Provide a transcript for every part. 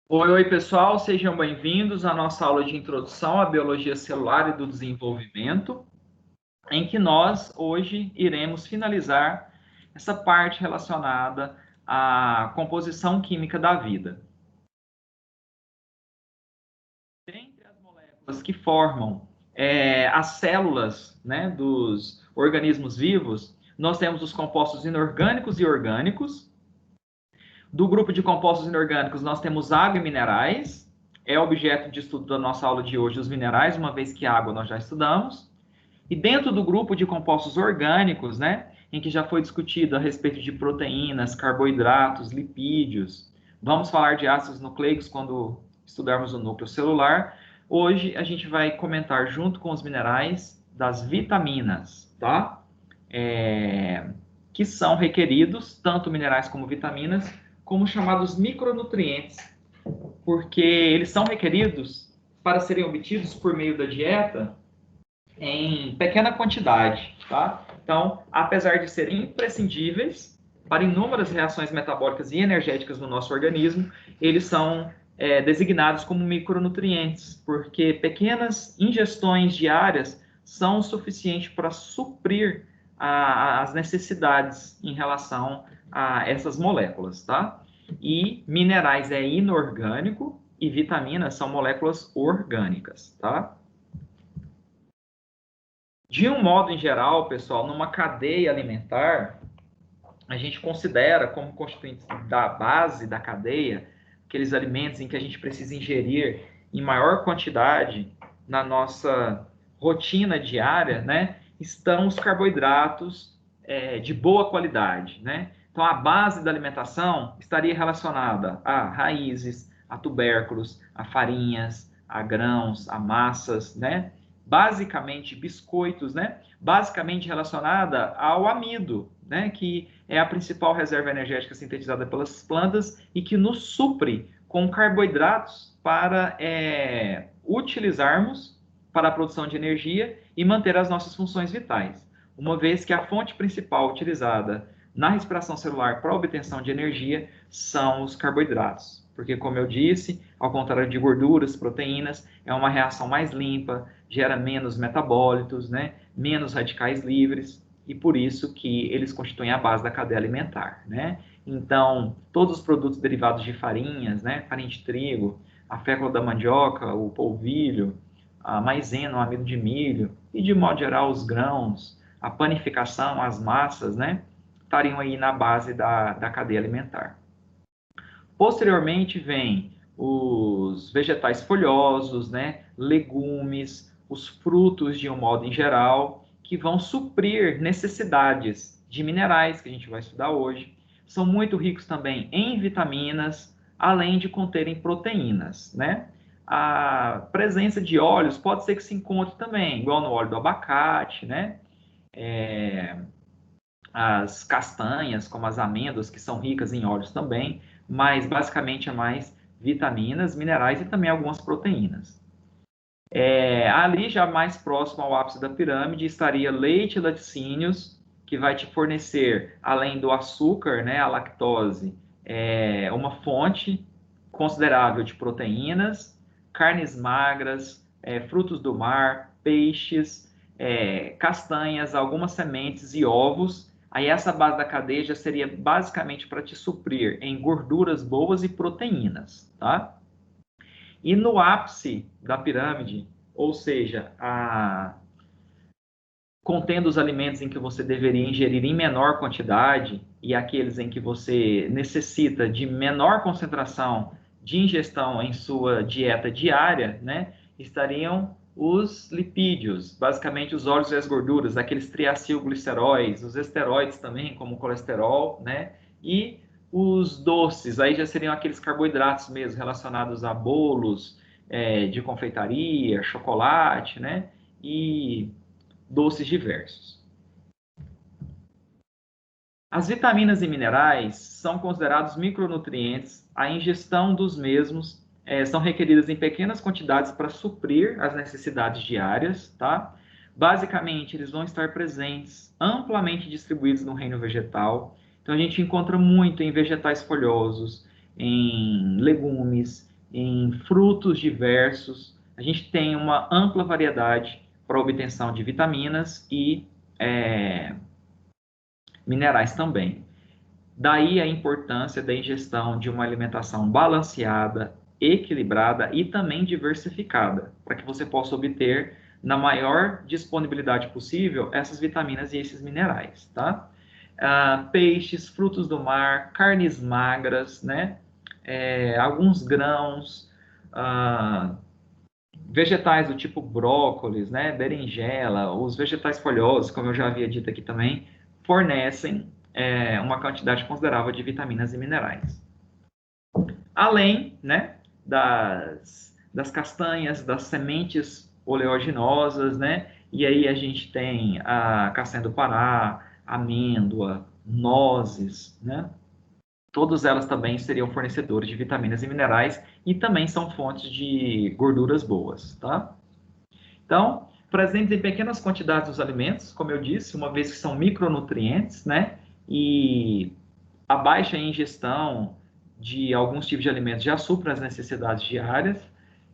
Oi, pessoal, sejam bem-vindos à nossa aula de introdução à biologia celular e do desenvolvimento, em que nós hoje iremos finalizar essa parte relacionada à composição química da vida. Dentre as moléculas que formam as células, né, dos organismos vivos, nós temos os compostos inorgânicos e orgânicos. Do grupo de compostos inorgânicos, nós temos água e minerais. É objeto de estudo da nossa aula de hoje os minerais, uma vez que água nós já estudamos. E dentro do grupo de compostos orgânicos, né, em que já foi discutido a respeito de proteínas, carboidratos, lipídios, vamos falar de ácidos nucleicos quando estudarmos o núcleo celular. Hoje a gente vai comentar junto com os minerais das vitaminas, tá? Que são requeridos, tanto minerais como vitaminas, como chamados micronutrientes, porque eles são requeridos para serem obtidos por meio da dieta em pequena quantidade, tá? Então, apesar de serem imprescindíveis para inúmeras reações metabólicas e energéticas no nosso organismo, eles são designados como micronutrientes, porque pequenas ingestões diárias são suficientes para suprir as necessidades em relação a essas moléculas, tá? E minerais é inorgânico e vitaminas são moléculas orgânicas, tá? De um modo em geral, pessoal, numa cadeia alimentar, a gente considera como constituintes da base da cadeia aqueles alimentos em que a gente precisa ingerir em maior quantidade na nossa rotina diária, né? Estão os carboidratos de boa qualidade, né? Então, a base da alimentação estaria relacionada a raízes, a tubérculos, a farinhas, a grãos, a massas, né? Basicamente biscoitos, né? Basicamente relacionada ao amido, né? Que é a principal reserva energética sintetizada pelas plantas e que nos supre com carboidratos para utilizarmos para a produção de energia e manter as nossas funções vitais. Uma vez que a fonte principal utilizada na respiração celular para a obtenção de energia são os carboidratos. Porque, como eu disse, ao contrário de gorduras, proteínas, é uma reação mais limpa, gera menos metabólitos, né? Menos radicais livres, e por isso que eles constituem a base da cadeia alimentar, né? Então, todos os produtos derivados de farinhas, né? Farinha de trigo, a fécula da mandioca, o polvilho, a maisena, o amido de milho, e de modo geral os grãos, a panificação, as massas, né? Estariam aí na base da cadeia alimentar. Posteriormente vem os vegetais folhosos, né? Legumes, os frutos de um modo em geral, que vão suprir necessidades de minerais, que a gente vai estudar hoje. São muito ricos também em vitaminas, além de conterem proteínas, né? A presença de óleos pode ser que se encontre também, igual no óleo do abacate, né? As castanhas, como as amêndoas, que são ricas em óleos também, mas basicamente é mais vitaminas, minerais e também algumas proteínas. Ali, já mais próximo ao ápice da pirâmide, estaria leite e laticínios, que vai te fornecer, além do açúcar, né, a lactose, uma fonte considerável de proteínas, carnes magras, frutos do mar, peixes, castanhas, algumas sementes e ovos. Aí essa base da cadeia já seria basicamente para te suprir em gorduras boas e proteínas, tá? E no ápice da pirâmide, ou seja, contendo os alimentos em que você deveria ingerir em menor quantidade e aqueles em que você necessita de menor concentração de ingestão em sua dieta diária, né, estariam os lipídios, basicamente os óleos e as gorduras, aqueles triacilgliceróis, os esteroides também, como o colesterol, né, e os doces, aí já seriam aqueles carboidratos mesmo relacionados a bolos, de confeitaria, chocolate, né, e doces diversos. As vitaminas e minerais são considerados micronutrientes. A ingestão dos mesmos são requeridas em pequenas quantidades para suprir as necessidades diárias, tá? Basicamente, eles vão estar presentes, amplamente distribuídos no reino vegetal. Então, a gente encontra muito em vegetais folhosos, em legumes, em frutos diversos. A gente tem uma ampla variedade para obtenção de vitaminas e minerais também. Daí a importância da ingestão de uma alimentação balanceada, equilibrada e também diversificada, para que você possa obter na maior disponibilidade possível essas vitaminas e esses minerais, tá? Peixes, frutos do mar, carnes magras, né? Alguns grãos, vegetais do tipo brócolis, né? Berinjela, os vegetais folhosos, como eu já havia dito aqui também, fornecem uma quantidade considerável de vitaminas e minerais. Além, né, das castanhas, das sementes oleaginosas, né? E aí a gente tem a castanha do Pará, amêndoa, nozes, né? Todas elas também seriam fornecedores de vitaminas e minerais e também são fontes de gorduras boas, tá? Então, presentes em pequenas quantidades dos alimentos, como eu disse, uma vez que são micronutrientes, né? E a baixa ingestão de alguns tipos de alimentos já supra as necessidades diárias.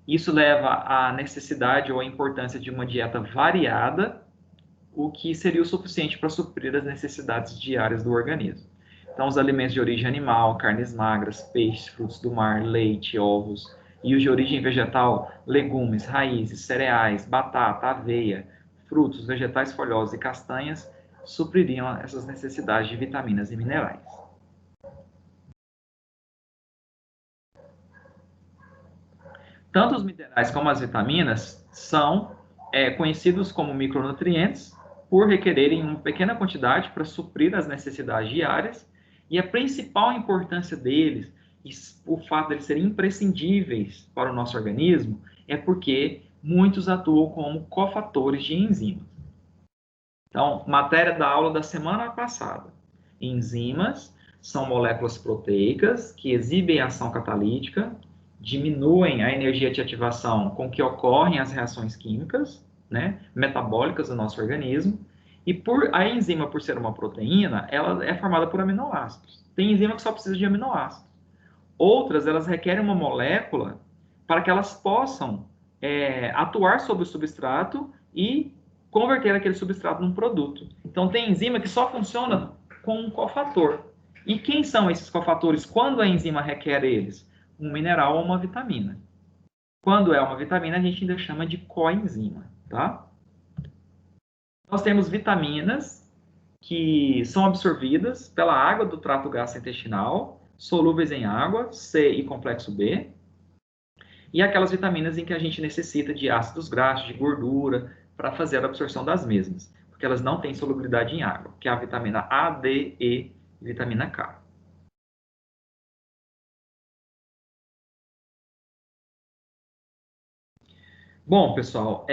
Isso leva à necessidade ou à importância de uma dieta variada, o que seria o suficiente para suprir as necessidades diárias do organismo. Então, os alimentos de origem animal, carnes magras, peixes, frutos do mar, leite, ovos, e os de origem vegetal, legumes, raízes, cereais, batata, aveia, frutos, vegetais folhosos e castanhas, supririam essas necessidades de vitaminas e minerais. Tanto os minerais como as vitaminas são conhecidos como micronutrientes por requererem uma pequena quantidade para suprir as necessidades diárias, e a principal importância deles, e o fato de eles serem imprescindíveis para o nosso organismo, é porque muitos atuam como cofatores de enzimas. Então, matéria da aula da semana passada. Enzimas são moléculas proteicas que exibem ação catalítica, diminuem a energia de ativação com que ocorrem as reações químicas, né, metabólicas do nosso organismo. E a enzima, por ser uma proteína, ela é formada por aminoácidos. Tem enzima que só precisa de aminoácidos. Outras, elas requerem uma molécula para que elas possam atuar sobre o substrato e converter aquele substrato num produto. Então, tem enzima que só funciona com um cofator. E quem são esses cofatores quando a enzima requer eles? Um mineral ou uma vitamina. Quando é uma vitamina, a gente ainda chama de coenzima, tá? Nós temos vitaminas que são absorvidas pela água do trato gastrointestinal, solúveis em água, C e complexo B, e aquelas vitaminas em que a gente necessita de ácidos graxos, de gordura, para fazer a absorção das mesmas, porque elas não têm solubilidade em água, que é a vitamina A, D, E e vitamina K. Bom, pessoal,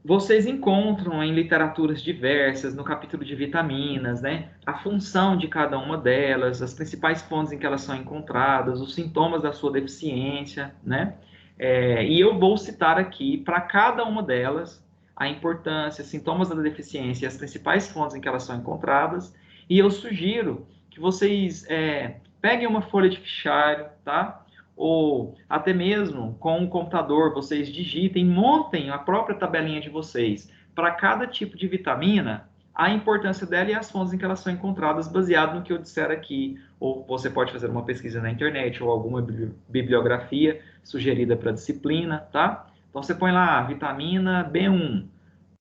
vocês encontram em literaturas diversas, no capítulo de vitaminas, né, a função de cada uma delas, as principais fontes em que elas são encontradas, os sintomas da sua deficiência, né? E eu vou citar aqui para cada uma delas a importância, sintomas da deficiência e as principais fontes em que elas são encontradas. E eu sugiro que vocês peguem uma folha de fichário, tá? Ou até mesmo com o computador, vocês digitem, montem a própria tabelinha de vocês para cada tipo de vitamina, a importância dela e as fontes em que elas são encontradas, baseado no que eu disser aqui. Ou você pode fazer uma pesquisa na internet ou alguma bibliografia sugerida para a disciplina, tá? Então você põe lá vitamina B1,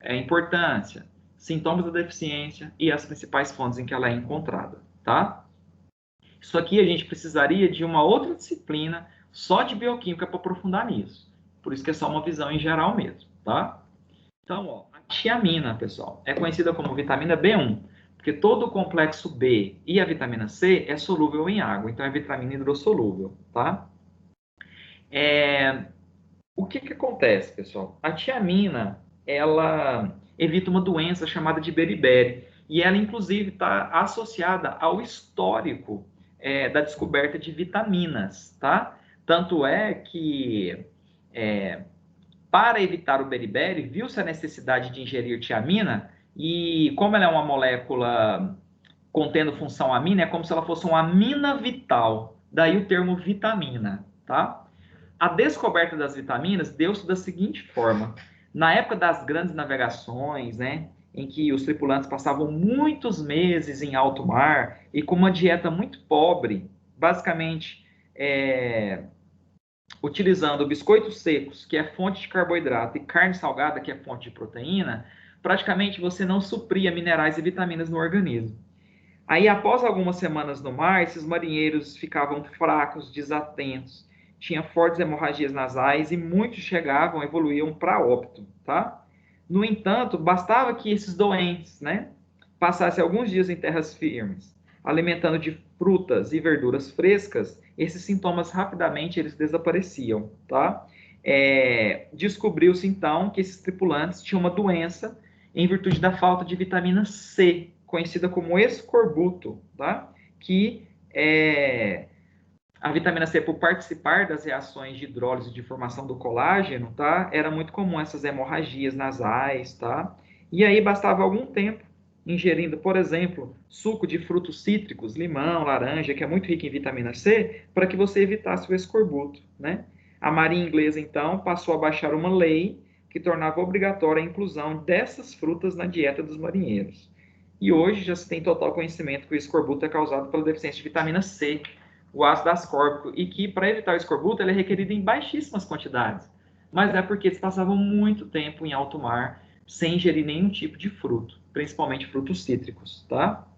importância, sintomas da deficiência e as principais fontes em que ela é encontrada, tá? Isso aqui a gente precisaria de uma outra disciplina só de bioquímica para aprofundar nisso. Por isso que é só uma visão em geral mesmo, tá? Então, ó, a tiamina, pessoal, é conhecida como vitamina B1, porque todo o complexo B e a vitamina C é solúvel em água, então é vitamina hidrossolúvel, tá? O que acontece, pessoal? A tiamina, ela evita uma doença chamada de beriberi, e ela, inclusive, está associada ao histórico da descoberta de vitaminas, tá? Tanto é que, para evitar o beriberi, viu-se a necessidade de ingerir tiamina, e como ela é uma molécula contendo função amina, é como se ela fosse uma amina vital Daí o termo vitamina, tá? A descoberta das vitaminas deu-se da seguinte forma. Na época das grandes navegações, né, em que os tripulantes passavam muitos meses em alto mar e com uma dieta muito pobre, basicamente utilizando biscoitos secos, que é fonte de carboidrato, e carne salgada, que é fonte de proteína, praticamente você não supria minerais e vitaminas no organismo. Aí, após algumas semanas no mar, esses marinheiros ficavam fracos, desatentos, tinham fortes hemorragias nasais e muitos chegavam, evoluíam para óbito, tá? No entanto, bastava que esses doentes, né, passassem alguns dias em terras firmes, alimentando de frutas e verduras frescas, esses sintomas rapidamente eles desapareciam, tá? Descobriu-se então que esses tripulantes tinham uma doença em virtude da falta de vitamina C, conhecida como escorbuto, tá? Que a vitamina C, por participar das reações de hidrólise de formação do colágeno, tá? Era muito comum essas hemorragias nasais, tá? E aí bastava algum tempo ingerindo, por exemplo, suco de frutos cítricos, limão, laranja, que é muito rico em vitamina C, para que você evitasse o escorbuto, né? A Marinha Inglesa, então, passou a baixar uma lei que tornava obrigatória a inclusão dessas frutas na dieta dos marinheiros. E hoje já se tem total conhecimento que o escorbuto é causado pela deficiência de vitamina C, o ácido ascórbico, e que para evitar o escorbuto ele é requerido em baixíssimas quantidades. Mas é porque eles passavam muito tempo em alto mar sem ingerir nenhum tipo de fruto, principalmente frutos cítricos, tá?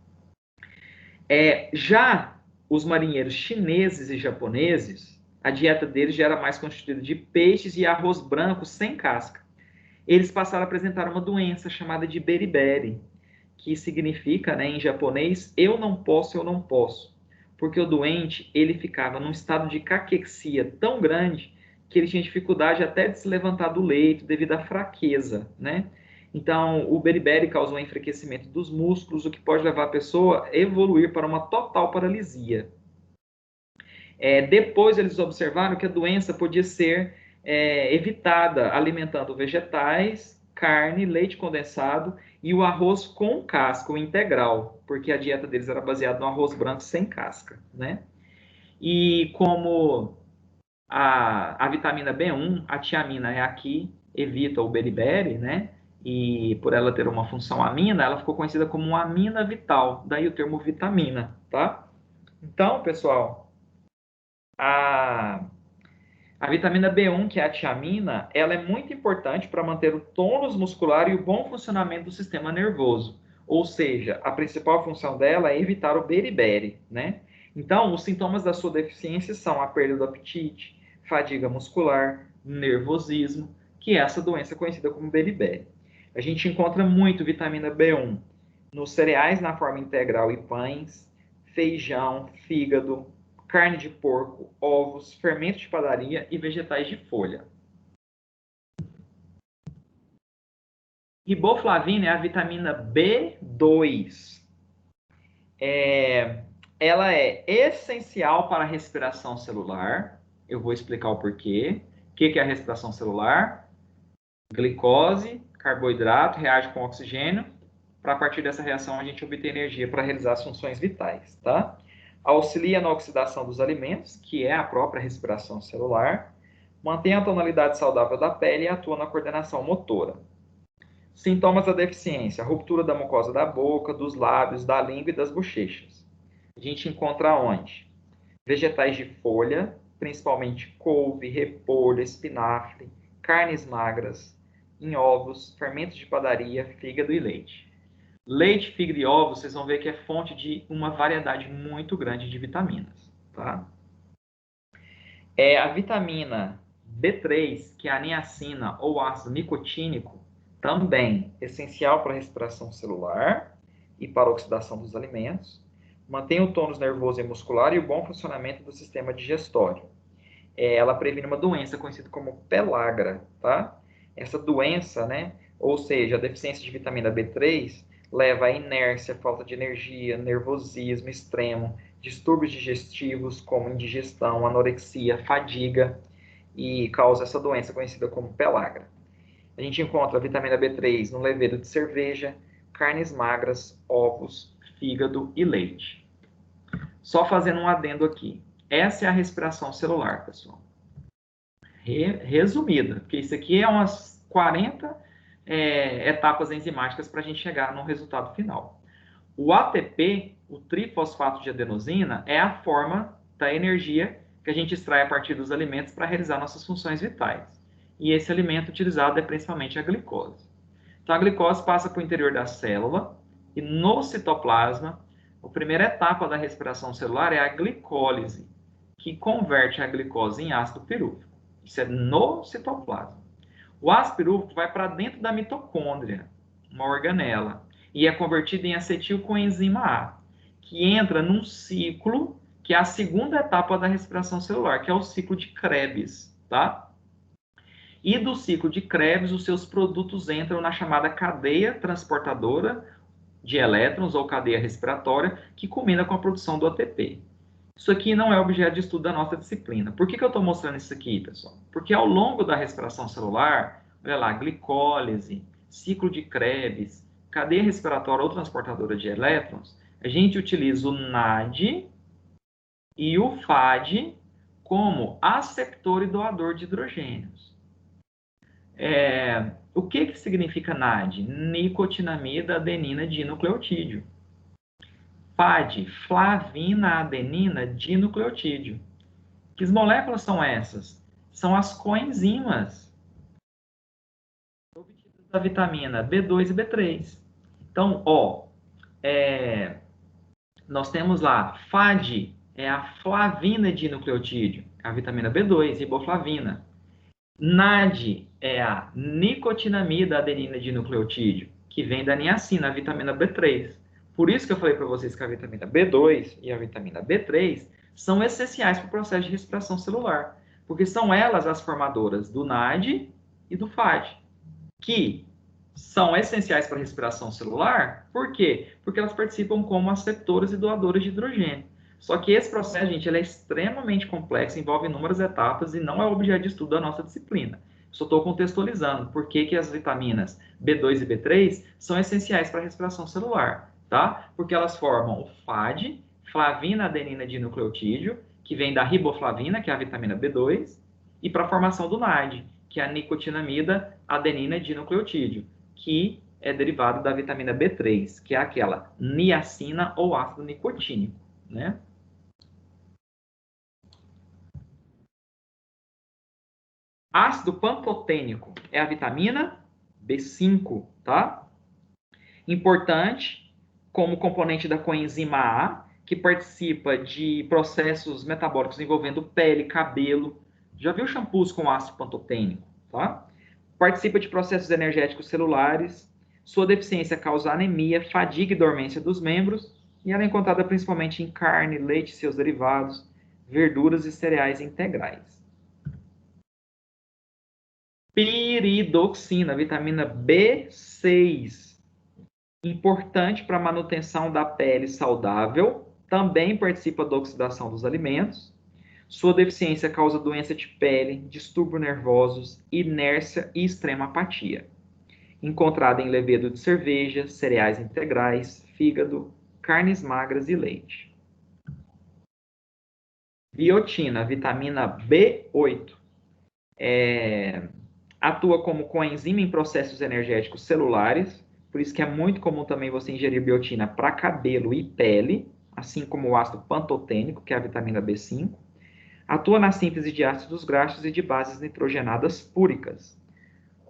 Já os marinheiros chineses e japoneses, a dieta deles já era mais constituída de peixes e arroz branco sem casca. Eles passaram a apresentar uma doença chamada de beriberi, que significa, né, em japonês, eu não posso, porque o doente ele ficava num estado de caquexia tão grande que ele tinha dificuldade até de se levantar do leito devido à fraqueza, né? Então, o beriberi causou um enfraquecimento dos músculos, o que pode levar a pessoa a evoluir para uma total paralisia. Depois eles observaram que a doença podia ser evitada alimentando vegetais, carne, leite condensado e o arroz com casca, o integral, porque a dieta deles era baseada no arroz branco sem casca, né? E como a vitamina B1, a tiamina é aqui, evita o beriberi, né? E por ela ter uma função amina, ela ficou conhecida como uma amina vital, daí o termo vitamina, tá? Então, pessoal, a a vitamina B1, que é a tiamina, ela é muito importante para manter o tônus muscular e o bom funcionamento do sistema nervoso. Ou seja, a principal função dela é evitar o beriberi, né? Então, os sintomas da sua deficiência são a perda do apetite, fadiga muscular, nervosismo, que é essa doença conhecida como beriberi. A gente encontra muito vitamina B1 nos cereais na forma integral e pães, feijão, fígado, carne de porco, ovos, fermentos de padaria e vegetais de folha. Riboflavina é a vitamina B2. Ela é essencial para a respiração celular. Eu vou explicar o porquê. O que é a respiração celular? Glicose, carboidrato, reage com oxigênio. Para a partir dessa reação a gente obter energia para realizar as funções vitais, tá? Auxilia na oxidação dos alimentos, que é a própria respiração celular, mantém a tonalidade saudável da pele e atua na coordenação motora. Sintomas da deficiência: ruptura da mucosa da boca, dos lábios, da língua e das bochechas. A gente encontra onde? Vegetais de folha, principalmente couve, repolho, espinafre, carnes magras, em ovos, fermentos de padaria, fígado e leite. Leite, fígado e ovos, vocês vão ver que é fonte de uma variedade muito grande de vitaminas, tá? A vitamina B3, que é a niacina ou ácido nicotínico, também essencial para a respiração celular e para a oxidação dos alimentos, mantém o tônus nervoso e muscular e o bom funcionamento do sistema digestório. Ela previne uma doença conhecida como pellagra, tá? Essa doença, né, ou seja, a deficiência de vitamina B3, leva à inércia, falta de energia, nervosismo extremo, distúrbios digestivos como indigestão, anorexia, fadiga e causa essa doença conhecida como pellagra. A gente encontra a vitamina B3 no levedo de cerveja, carnes magras, ovos, fígado e leite. Só fazendo um adendo aqui. Essa é a respiração celular, pessoal. Resumida, porque isso aqui é umas 40 etapas enzimáticas para a gente chegar no resultado final. O ATP, o trifosfato de adenosina, é a forma da energia que a gente extrai a partir dos alimentos para realizar nossas funções vitais. E esse alimento utilizado é principalmente a glicose. Então, a glicose passa para o interior da célula e no citoplasma, a primeira etapa da respiração celular é a glicólise, que converte a glicose em ácido pirúvico. Isso é no citoplasma. O ácido pirúvico vai para dentro da mitocôndria, uma organela, e é convertido em acetilcoenzima A, que entra num ciclo que é a segunda etapa da respiração celular, que é o ciclo de Krebs, tá? E do ciclo de Krebs, os seus produtos entram na chamada cadeia transportadora de elétrons ou cadeia respiratória, que culmina com a produção do ATP. Isso aqui não é objeto de estudo da nossa disciplina. Por que eu estou mostrando isso aqui, pessoal? Porque ao longo da respiração celular, olha lá, glicólise, ciclo de Krebs, cadeia respiratória ou transportadora de elétrons, a gente utiliza o NAD e o FAD como aceptor e doador de hidrogênios. O que significa NAD? Nicotinamida adenina dinucleotídeo. FAD, flavina adenina dinucleotídeo. Que moléculas são essas? São as coenzimas obtidas da vitamina B2 e B3. Então, nós temos lá, FAD é a flavina dinucleotídeo, a vitamina B2, riboflavina. NAD é a nicotinamida adenina dinucleotídeo, que vem da niacina, a vitamina B3. Por isso que eu falei para vocês que a vitamina B2 e a vitamina B3 são essenciais para o processo de respiração celular, porque são elas as formadoras do NAD e do FAD, que são essenciais para a respiração celular. Por quê? Porque elas participam como aceptoras e doadoras de hidrogênio. Só que esse processo, gente, ele é extremamente complexo, envolve inúmeras etapas e não é objeto de estudo da nossa disciplina. Só estou contextualizando por que as vitaminas B2 e B3 são essenciais para a respiração celular, tá? Porque elas formam o FAD, flavina adenina dinucleotídeo, que vem da riboflavina, que é a vitamina B2, e para a formação do NAD, que é a nicotinamida adenina dinucleotídeo, que é derivado da vitamina B3, que é aquela niacina ou ácido nicotínico, né? Ácido pantotênico é a vitamina B5, tá? Importante como componente da coenzima A, que participa de processos metabólicos envolvendo pele, cabelo. Já viu shampoos com ácido pantotênico, tá? Participa de processos energéticos celulares. Sua deficiência causa anemia, fadiga e dormência dos membros, e ela é encontrada principalmente em carne, leite e seus derivados, verduras e cereais integrais. Piridoxina, vitamina B6, importante para a manutenção da pele saudável, também participa da oxidação dos alimentos. Sua deficiência causa doença de pele, distúrbios nervosos, inércia e extrema apatia. Encontrada em levedo de cerveja, cereais integrais, fígado, carnes magras e leite. Biotina, vitamina B8, atua como coenzima em processos energéticos celulares, por isso que é muito comum também você ingerir biotina para cabelo e pele, assim como o ácido pantotênico, que é a vitamina B5. Atua na síntese de ácidos graxos e de bases nitrogenadas púricas.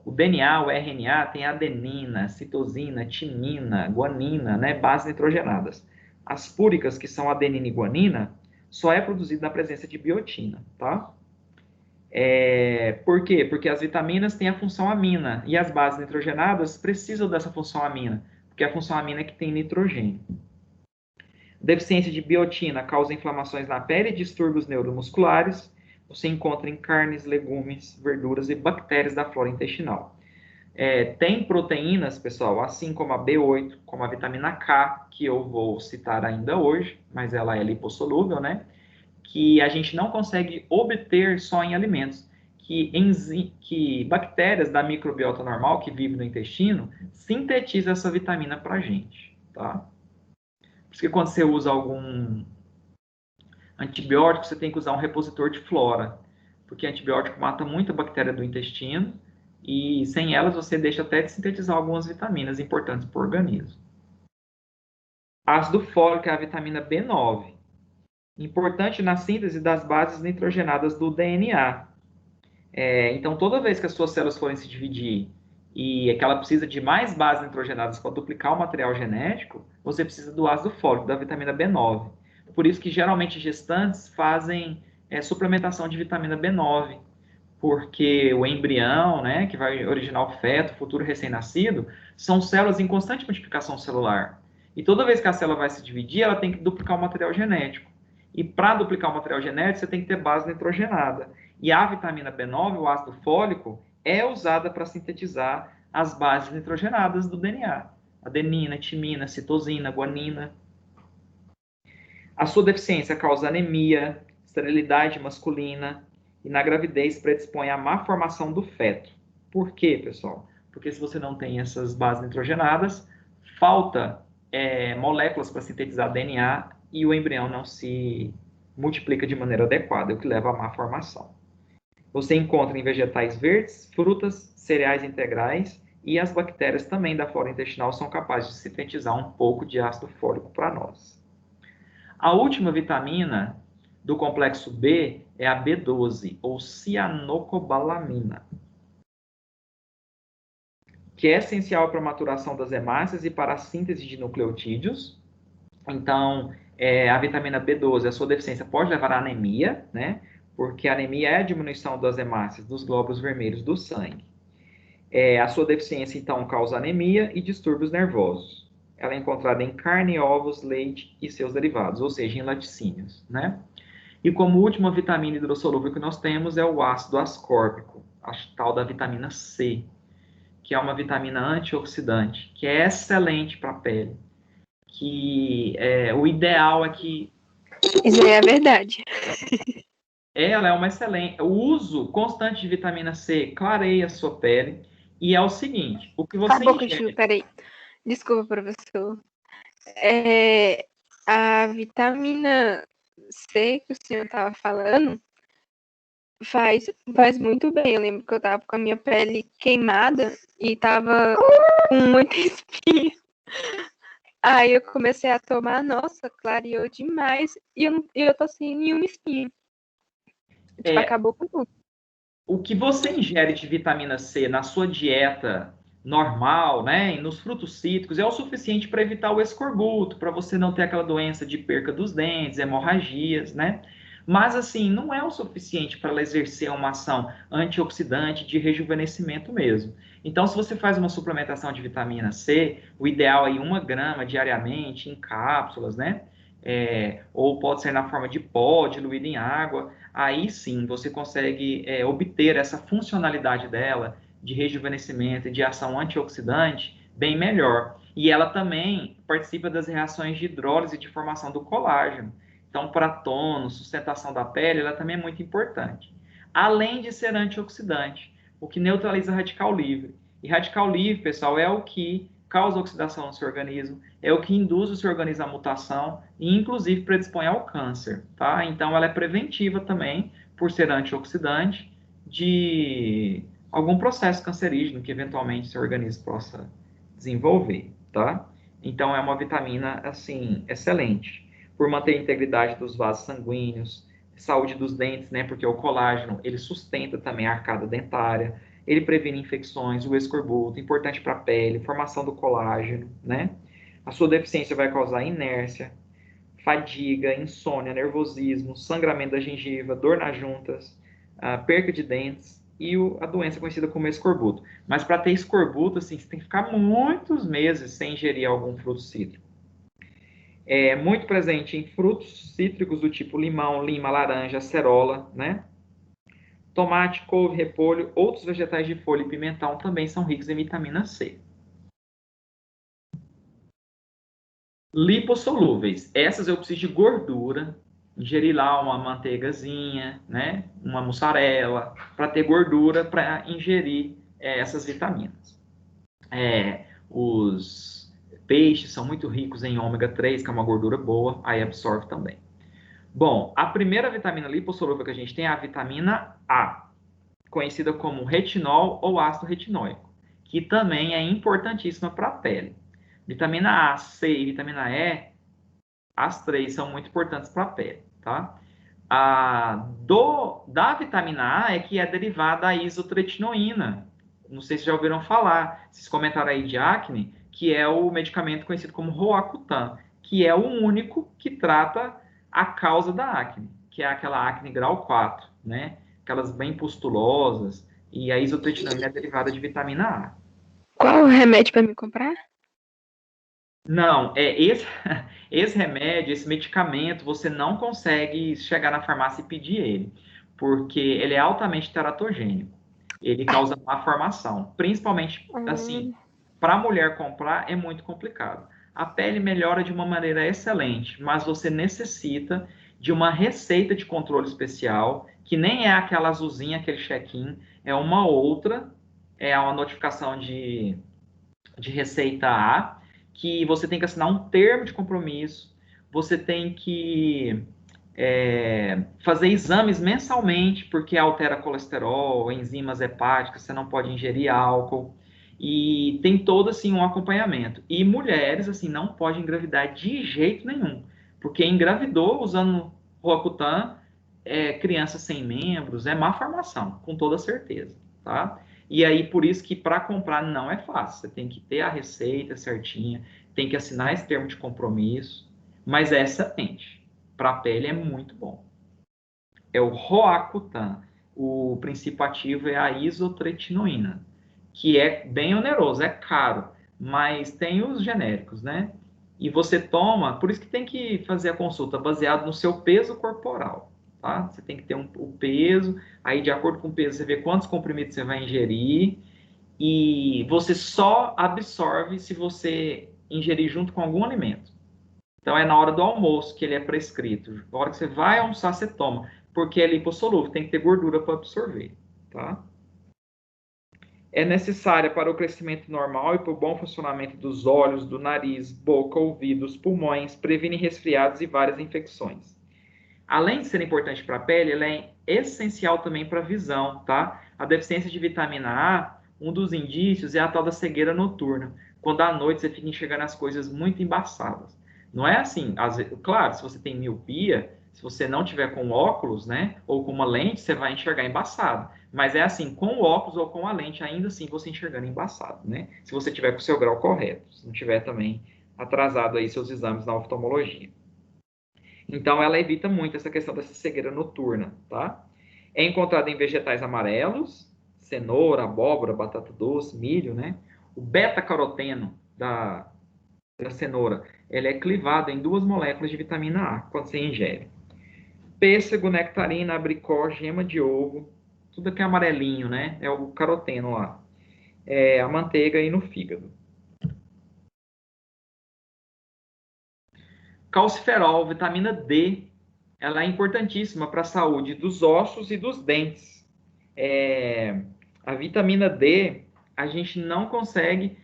O DNA, o RNA, tem adenina, citosina, timina, guanina, né, bases nitrogenadas. As púricas, que são adenina e guanina, só é produzido na presença de biotina, tá? Por quê? Porque as vitaminas têm a função amina e as bases nitrogenadas precisam dessa função amina, porque a função amina é que tem nitrogênio. Deficiência de biotina causa inflamações na pele e distúrbios neuromusculares. Você encontra em carnes, legumes, verduras e bactérias da flora intestinal. Tem proteínas, pessoal, assim como a B8, como a vitamina K, que eu vou citar ainda hoje, mas ela é lipossolúvel, né? Que a gente não consegue obter só em alimentos, que bactérias da microbiota normal, que vive no intestino, sintetizam essa vitamina para a gente, tá? Por isso que quando você usa Antibiótico, você tem que usar um repositor de flora, porque antibiótico mata muita bactéria do intestino e sem elas você deixa até de sintetizar algumas vitaminas importantes para o organismo. Ácido fólico é a vitamina B9, importante na síntese das bases nitrogenadas do DNA. Então, toda vez que as suas células forem se dividir e é que ela precisa de mais bases nitrogenadas para duplicar o material genético, você precisa do ácido fólico, da vitamina B9. Por isso que, geralmente, gestantes fazem suplementação de vitamina B9, porque o embrião, né, que vai originar o feto, o futuro recém-nascido, são células em constante multiplicação celular. E toda vez que a célula vai se dividir, ela tem que duplicar o material genético. E para duplicar o material genético, você tem que ter base nitrogenada. E a vitamina B9, o ácido fólico, é usada para sintetizar as bases nitrogenadas do DNA. Adenina, timina, citosina, guanina. A sua deficiência causa anemia, esterilidade masculina e na gravidez predispõe à má formação do feto. Por quê, pessoal? Porque se você não tem essas bases nitrogenadas, falta moléculas para sintetizar DNA e o embrião não se multiplica de maneira adequada, o que leva à má formação. Você encontra em vegetais verdes, frutas, cereais integrais e as bactérias também da flora intestinal são capazes de sintetizar um pouco de ácido fólico para nós. A última vitamina do complexo B é a B12, ou cianocobalamina, que é essencial para a maturação das hemácias e para a síntese de nucleotídeos. Então, a vitamina B12, a sua deficiência pode levar à anemia, né? Porque a anemia é a diminuição das hemácias, dos glóbulos vermelhos do sangue. A sua deficiência, então, causa anemia e distúrbios nervosos. Ela é encontrada em carne, ovos, leite e seus derivados, ou seja, em laticínios, né? E como última vitamina hidrossolúvel que nós temos é o ácido ascórbico, a tal da vitamina C, que é uma vitamina antioxidante, que é excelente para a pele. Que o ideal é que... Isso é a verdade. Ela é uma excelente... O uso constante de vitamina C clareia a sua pele. E é o seguinte, o que você Acabou, ingere... peraí. Desculpa, professor. A vitamina C que o senhor estava falando faz muito bem. Eu lembro que eu tava com a minha pele queimada e tava com muita espinha. Aí eu comecei a tomar, nossa, clareou demais. E eu tô sem nenhuma espinha. Tipo, acabou com tudo. O que você ingere de vitamina C na sua dieta normal, né, e nos frutos cítricos, é o suficiente para evitar o escorbuto, para você não ter aquela doença de perca dos dentes, hemorragias, né? Mas, assim, não é o suficiente para ela exercer uma ação antioxidante de rejuvenescimento mesmo. Então, se você faz uma suplementação de vitamina C, o ideal é 1 grama diariamente, em cápsulas, né? Ou pode ser na forma de pó, diluído em água. Aí sim, você consegue obter essa funcionalidade dela de rejuvenescimento e de ação antioxidante bem melhor. E ela também participa das reações de hidrólise e de formação do colágeno. Então, para tônus, sustentação da pele, ela também é muito importante. Além de ser antioxidante, o que neutraliza radical livre. E radical livre, pessoal, é o que causa oxidação no seu organismo, é o que induz o seu organismo à mutação e, inclusive, predispõe ao câncer, tá? Então, ela é preventiva também, por ser antioxidante, de algum processo cancerígeno que, eventualmente, seu organismo possa desenvolver, tá? Então, é uma vitamina, assim, excelente, por manter a integridade dos vasos sanguíneos, saúde dos dentes, né? Porque o colágeno, ele sustenta também a arcada dentária, ele previne infecções, o escorbuto, importante para a pele, formação do colágeno, né? A sua deficiência vai causar inércia, fadiga, insônia, nervosismo, sangramento da gengiva, dor nas juntas, perca de dentes e a doença conhecida como escorbuto. Mas para ter escorbuto, assim, você tem que ficar muitos meses sem ingerir algum fruto cítrico. É muito presente em frutos cítricos do tipo limão, lima, laranja, acerola, né? Tomate, couve, repolho, outros vegetais de folha e pimentão também são ricos em vitamina C. Lipossolúveis. Essas eu preciso de gordura, ingerir lá uma manteigazinha, né? Uma mussarela, para ter gordura para ingerir essas vitaminas. Os peixes são muito ricos em ômega 3, que é uma gordura boa, aí absorve também. Bom, a primeira vitamina lipossolúvel que a gente tem é a vitamina A, conhecida como retinol ou ácido retinóico, que também é importantíssima para a pele. Vitamina A, C e vitamina E, as três são muito importantes para a pele, tá? Da vitamina A é que é derivada a isotretinoína. Não sei se já ouviram falar, vocês comentaram aí de acne, que é o medicamento conhecido como Roacutan, que é o único que trata a causa da acne, que é aquela acne grau 4, né? Aquelas bem pustulosas, e a isotretinoína é derivada de vitamina A. Qual o remédio para me comprar? Não, esse remédio, esse medicamento, você não consegue chegar na farmácia e pedir ele, porque ele é altamente teratogênico. Ele causa má formação, principalmente assim, Hum, para a mulher comprar é muito complicado. A pele melhora de uma maneira excelente, mas você necessita de uma receita de controle especial, que nem é aquela azulzinha, aquele check-in, é uma outra, é uma notificação de receita A, que você tem que assinar um termo de compromisso, você tem que fazer exames mensalmente, porque altera colesterol, enzimas hepáticas, você não pode ingerir álcool, e tem todo assim um acompanhamento. E mulheres assim não podem engravidar de jeito nenhum, porque engravidou usando Roacutan, criança sem membros, é má formação, com toda certeza, tá? E aí por isso que para comprar não é fácil, você tem que ter a receita certinha, tem que assinar esse termo de compromisso, mas é excelente. Para a pele é muito bom. É o Roacutan. O princípio ativo é a isotretinoína, que é bem oneroso, é caro, mas tem os genéricos, né? E você toma, por isso que tem que fazer a consulta baseado no seu peso corporal, tá? Você tem que ter o peso, aí de acordo com o peso você vê quantos comprimidos você vai ingerir, e você só absorve se você ingerir junto com algum alimento. Então é na hora do almoço que ele é prescrito. Na hora que você vai almoçar, você toma, porque é lipossolúvel, tem que ter gordura para absorver, tá? É necessária para o crescimento normal e para o bom funcionamento dos olhos, do nariz, boca, ouvidos, pulmões, previne resfriados e várias infecções. Além de ser importante para a pele, ela é essencial também para a visão, tá? A deficiência de vitamina A, um dos indícios é a tal da cegueira noturna, quando à noite você fica enxergando as coisas muito embaçadas. Não é assim, claro, se você tem miopia, se você não tiver com óculos, né, ou com uma lente, você vai enxergar embaçado. Mas é assim, com o óculos ou com a lente, ainda assim você enxergando embaçado, né? Se você tiver com o seu grau correto, se não tiver também atrasado aí seus exames na oftalmologia. Então, ela evita muito essa questão dessa cegueira noturna, tá? É encontrada em vegetais amarelos, cenoura, abóbora, batata doce, milho, né? O beta-caroteno da cenoura, ele é clivado em duas moléculas de vitamina A quando você ingere. Pêssego, nectarina, abricó, gema de ovo, tudo aqui é amarelinho, né? É o caroteno lá. É a manteiga aí no fígado. Calciferol, vitamina D, ela é importantíssima para a saúde dos ossos e dos dentes. A vitamina D, a gente não consegue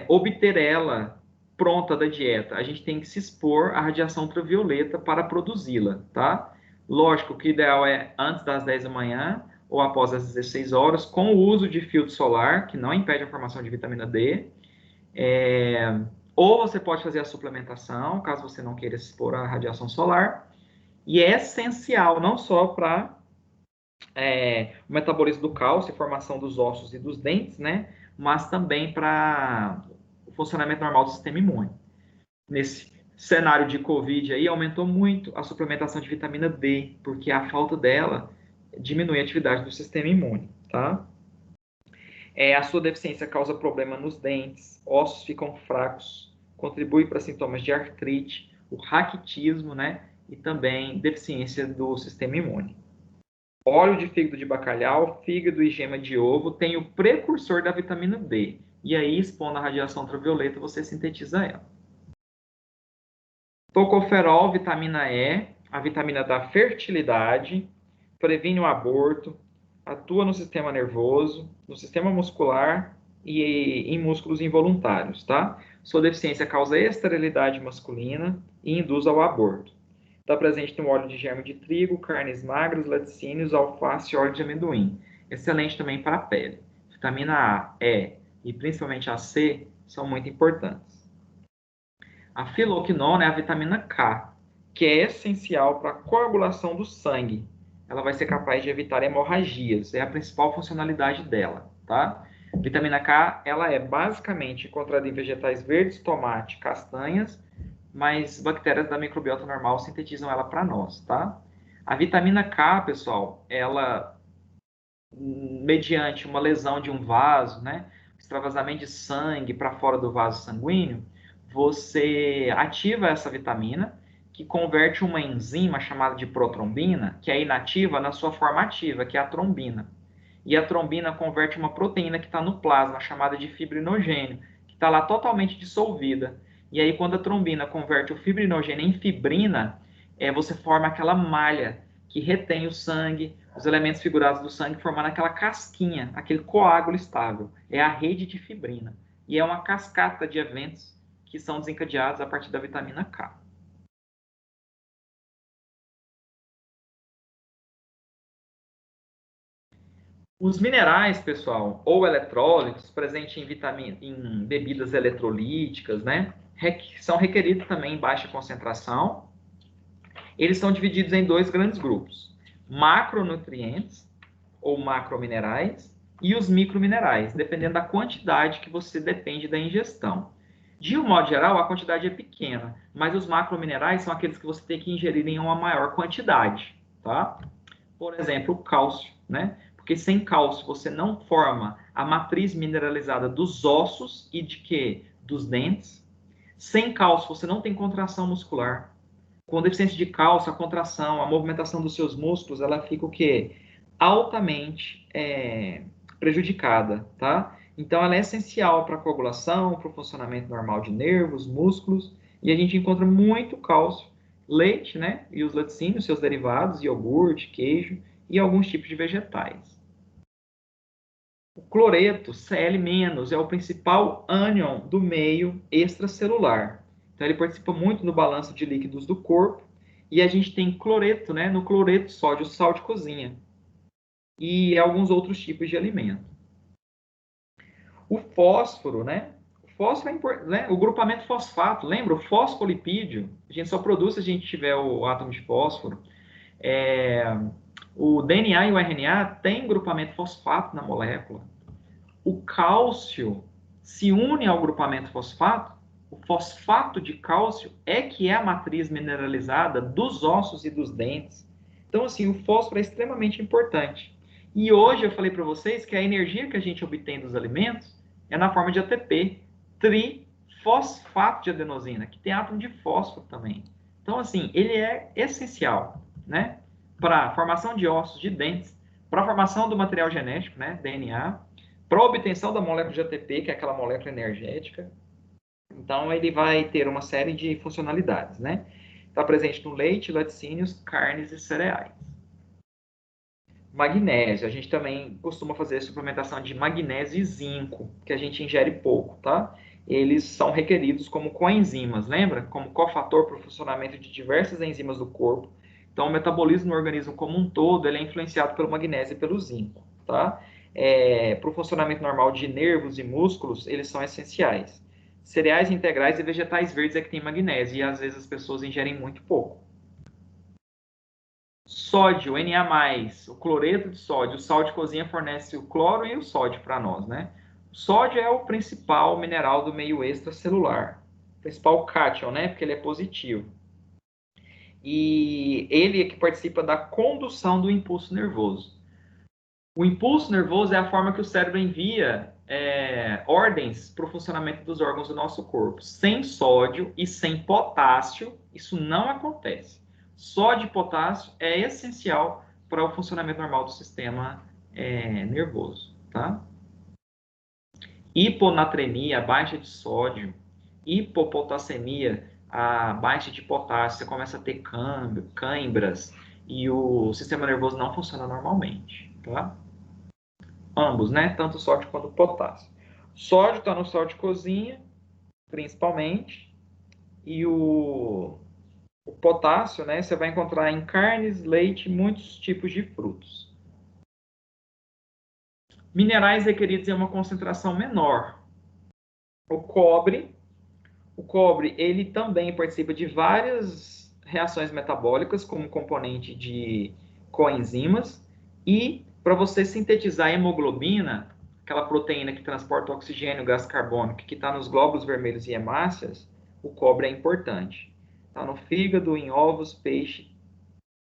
obter ela pronta da dieta. A gente tem que se expor à radiação ultravioleta para produzi-la, tá? Lógico que o ideal é antes das 10 da manhã ou após as 16 horas, com o uso de filtro solar, que não impede a formação de vitamina D. Ou você pode fazer a suplementação, caso você não queira se expor à radiação solar. E é essencial, não só para o metabolismo do cálcio, formação dos ossos e dos dentes, né? Mas também para o funcionamento normal do sistema imune. Nesse cenário de Covid aí, aumentou muito a suplementação de vitamina D, porque a falta dela diminui a atividade do sistema imune, tá? A sua deficiência causa problema nos dentes, ossos ficam fracos, contribui para sintomas de artrite, o raquitismo, né? E também deficiência do sistema imune. Óleo de fígado de bacalhau, fígado e gema de ovo tem o precursor da vitamina D. E aí, expondo a radiação ultravioleta, você sintetiza ela. Tocoferol, vitamina E, a vitamina da fertilidade, previne o aborto, atua no sistema nervoso, no sistema muscular e em músculos involuntários, tá? Sua deficiência causa esterilidade masculina e induz ao aborto. Está presente no óleo de germe de trigo, carnes magras, laticínios, alface e óleo de amendoim. Excelente também para a pele. Vitamina A, E e principalmente a C são muito importantes. A filoquinona é a vitamina K, que é essencial para a coagulação do sangue. Ela vai ser capaz de evitar hemorragias, é a principal funcionalidade dela, tá? Vitamina K, ela é basicamente encontrada em vegetais verdes, tomate, castanhas, mas bactérias da microbiota normal sintetizam ela para nós, tá? A vitamina K, pessoal, ela, mediante uma lesão de um vaso, né, extravasamento de sangue para fora do vaso sanguíneo, você ativa essa vitamina, que converte uma enzima chamada de protrombina, que é inativa, na sua forma ativa, que é a trombina. E a trombina converte uma proteína que está no plasma, chamada de fibrinogênio, que está lá totalmente dissolvida. E aí, quando a trombina converte o fibrinogênio em fibrina, você forma aquela malha que retém o sangue, os elementos figurados do sangue, formando aquela casquinha, aquele coágulo estável. É a rede de fibrina. E é uma cascata de eventos que são desencadeados a partir da vitamina K. Os minerais, pessoal, ou eletrólitos, presentes em bebidas eletrolíticas, né, são requeridos também em baixa concentração. Eles são divididos em dois grandes grupos: macronutrientes, ou macrominerais, e os microminerais, dependendo da quantidade que você depende da ingestão. De um modo geral, a quantidade é pequena, mas os macrominerais são aqueles que você tem que ingerir em uma maior quantidade, tá? Por exemplo, o cálcio, né? Porque sem cálcio você não forma a matriz mineralizada dos ossos e de quê? Dos dentes. Sem cálcio você não tem contração muscular. Com deficiência de cálcio, a contração, a movimentação dos seus músculos, ela fica o quê? Altamente prejudicada, tá? Então, ela é essencial para a coagulação, para o funcionamento normal de nervos, músculos, e a gente encontra muito cálcio, leite, né? E os laticínios, seus derivados, iogurte, queijo e alguns tipos de vegetais. O cloreto, Cl-, é o principal ânion do meio extracelular. Então, ele participa muito no balanço de líquidos do corpo. E a gente tem cloreto, né? No cloreto sódio, sal de cozinha. E alguns outros tipos de alimento. O fósforo, né? O fósforo é importante, né? O grupamento fosfato, lembra? O fosfolipídio. A gente só produz se a gente tiver o átomo de fósforo. O DNA e o RNA têm grupamento fosfato na molécula. O cálcio se une ao grupamento fosfato. O fosfato de cálcio é que é a matriz mineralizada dos ossos e dos dentes. Então, assim, o fósforo é extremamente importante. E hoje eu falei para vocês que a energia que a gente obtém dos alimentos é na forma de ATP, trifosfato de adenosina, que tem átomo de fósforo também. Então, assim, ele é essencial, né? Para a formação de ossos, de dentes, para a formação do material genético, né? DNA, para a obtenção da molécula de ATP, que é aquela molécula energética. Então, ele vai ter uma série de funcionalidades, né? Está presente no leite, laticínios, carnes e cereais. Magnésio. A gente também costuma fazer suplementação de magnésio e zinco, que a gente ingere pouco, tá? Eles são requeridos como coenzimas, lembra? Como cofator para o funcionamento de diversas enzimas do corpo. Então, o metabolismo no organismo como um todo, ele é influenciado pelo magnésio e pelo zinco, tá? Para o funcionamento normal de nervos e músculos, eles são essenciais. Cereais integrais e vegetais verdes é que tem magnésio, e às vezes as pessoas ingerem muito pouco. Sódio, Na+, o cloreto de sódio, o sal de cozinha fornece o cloro e o sódio para nós, né? O sódio é o principal mineral do meio extracelular, o principal cátion, né? Porque ele é positivo. E ele é que participa da condução do impulso nervoso. O impulso nervoso é a forma que o cérebro envia ordens para o funcionamento dos órgãos do nosso corpo. Sem sódio e sem potássio, isso não acontece. Sódio e potássio é essencial para o funcionamento normal do sistema nervoso, tá? Hiponatremia, a baixa de sódio, hipopotassemia, a baixa de potássio, você começa a ter cãibras e o sistema nervoso não funciona normalmente, tá? Ambos, né? Tanto sódio quanto potássio. Sódio está no sal de cozinha, principalmente, e o O potássio, né, você vai encontrar em carnes, leite e muitos tipos de frutos. Minerais requeridos em uma concentração menor. O cobre, ele também participa de várias reações metabólicas como componente de coenzimas e para você sintetizar a hemoglobina, aquela proteína que transporta oxigênio e gás carbônico que está nos glóbulos vermelhos e hemácias, o cobre é importante. Está no fígado, em ovos, peixe,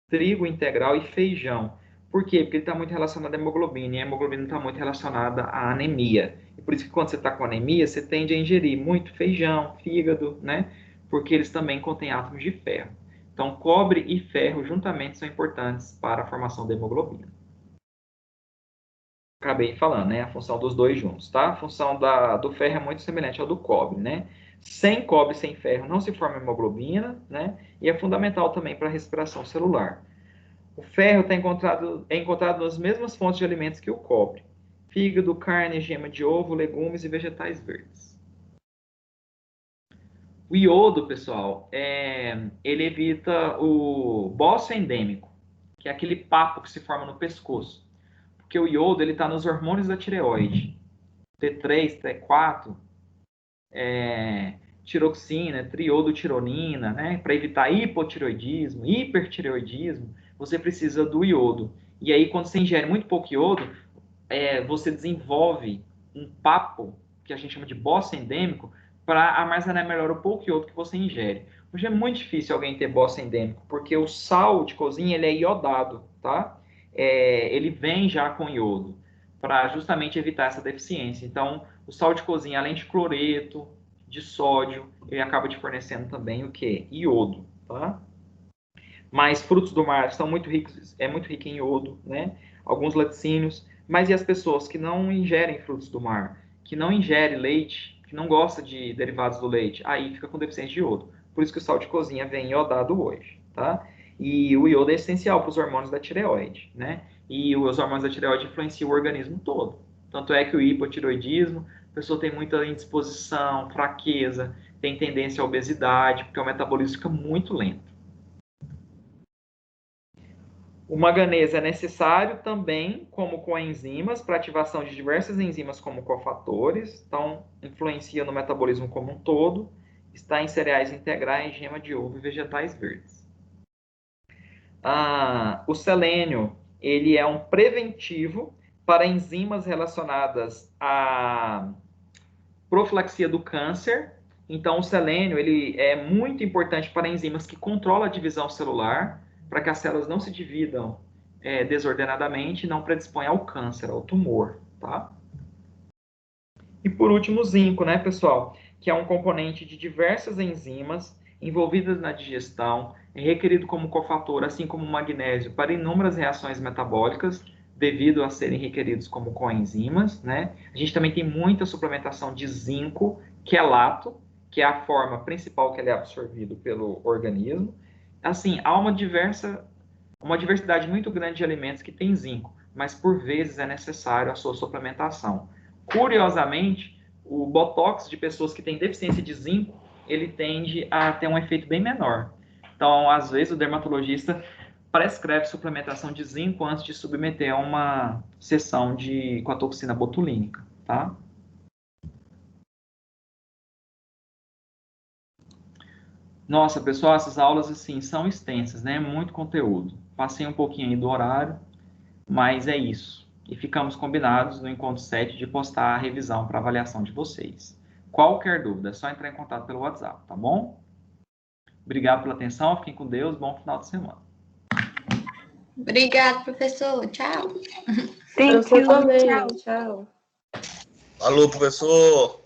trigo integral e feijão. Por quê? Porque ele está muito relacionado à hemoglobina, e a hemoglobina está muito relacionada à anemia. E por isso que quando você está com anemia, você tende a ingerir muito feijão, fígado, né? Porque eles também contêm átomos de ferro. Então, cobre e ferro juntamente são importantes para a formação da hemoglobina. Acabei falando, né? A função dos dois juntos, tá? A função do ferro é muito semelhante ao do cobre, né? Sem cobre, sem ferro, não se forma hemoglobina, né? E é fundamental também para a respiração celular. O ferro é encontrado nas mesmas fontes de alimentos que o cobre. Fígado, carne, gema de ovo, legumes e vegetais verdes. O iodo, pessoal, ele evita o bócio endêmico, que é aquele papo que se forma no pescoço. Porque o iodo está nos hormônios da tireoide. T3, T4, tiroxina, triodotironina, né? Para evitar hipotireoidismo, hipertireoidismo, você precisa do iodo. E aí, quando você ingere muito pouco iodo, você desenvolve um papo, que a gente chama de bócio endêmico, para armazenar melhor o pouco iodo que você ingere. Hoje é muito difícil alguém ter bócio endêmico, porque o sal de cozinha ele é iodado, tá? Ele vem já com iodo, para justamente evitar essa deficiência. Então, o sal de cozinha, além de cloreto, de sódio, ele acaba te fornecendo também o que? Iodo, tá? Mas frutos do mar são muito ricos, muito rico em iodo, né? Alguns laticínios. Mas e as pessoas que não ingerem frutos do mar, que não ingerem leite, que não gosta de derivados do leite, aí fica com deficiência de iodo. Por isso que o sal de cozinha vem iodado hoje, tá? E o iodo é essencial para os hormônios da tireoide, né? E os hormônios da tireoide influenciam o organismo todo. Tanto é que o hipotireoidismo, a pessoa tem muita indisposição, fraqueza, tem tendência à obesidade, porque o metabolismo fica muito lento. O manganês é necessário também como coenzimas para ativação de diversas enzimas como cofatores, então influencia no metabolismo como um todo, está em cereais integrais, gema de ovo e vegetais verdes. O selênio, ele é um preventivo para enzimas relacionadas à profilaxia do câncer. Então, o selênio ele é muito importante para enzimas que controlam a divisão celular, para que as células não se dividam desordenadamente e não predisponham ao câncer, ao tumor, tá? E por último, o zinco, né, pessoal? Que é um componente de diversas enzimas envolvidas na digestão, é requerido como cofator, assim como o magnésio, para inúmeras reações metabólicas, devido a serem requeridos como coenzimas, né? A gente também tem muita suplementação de zinco, quelato, que é a forma principal que ele é absorvido pelo organismo. Assim, há uma diversidade muito grande de alimentos que tem zinco, mas por vezes é necessário a sua suplementação. Curiosamente, o botox de pessoas que têm deficiência de zinco, ele tende a ter um efeito bem menor. Então, às vezes, o dermatologista prescreve suplementação de zinco antes de submeter a uma sessão com a toxina botulínica, tá? Nossa, pessoal, essas aulas, assim, são extensas, né? Muito conteúdo. Passei um pouquinho aí do horário, mas é isso. E ficamos combinados no encontro 7 de postar a revisão para avaliação de vocês. Qualquer dúvida, é só entrar em contato pelo WhatsApp, tá bom? Obrigado pela atenção, fiquem com Deus, bom final de semana. Obrigado, professor. Tchau. Thank you. Também. Tchau. Tchau. Alô, professor.